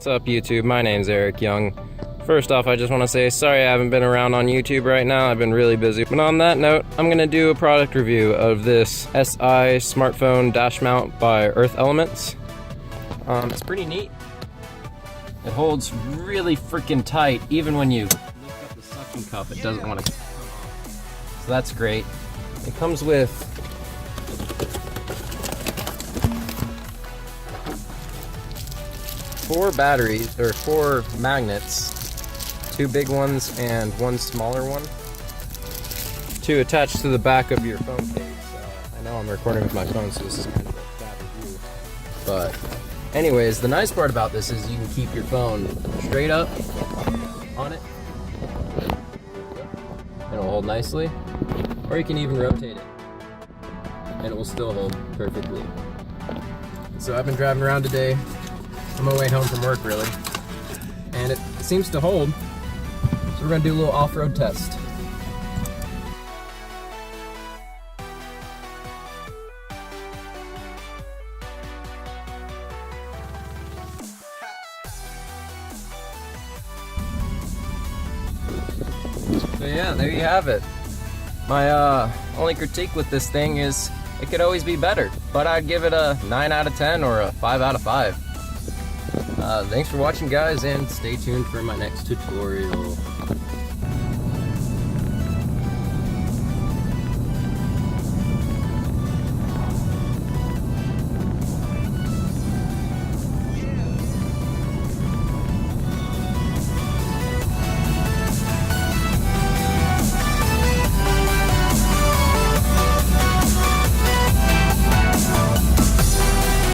What's up, YouTube? My name's Eric Young. First off, I just want to say sorry I haven't been around on YouTube right now. I've been really busy. But on that note, I'm going to do a product review of this SI smartphone dash mount by Earth Elements. It's pretty neat. It holds really freaking tight. Even when you lift up the suction cup, it doesn't want to come off. So that's great. It comes with four batteries, or four magnets, two big ones and one smaller one, to attach to the back of your phone case. I know I'm recording with my phone, so this is kind of a bad review. But anyways, the nice part about this is you can keep your phone straight up on it. It'll hold nicely. Or you can even rotate it, and it will still hold perfectly. So I've been driving around today on my way home from work, really, and it seems to hold. So we're gonna do a little off-road test. So yeah, there you have it. My only critique with this thing is it could always be better, but I'd give it a 9 out of 10 or a 5 out of 5. Thanks for watching, guys, and stay tuned for my next tutorial.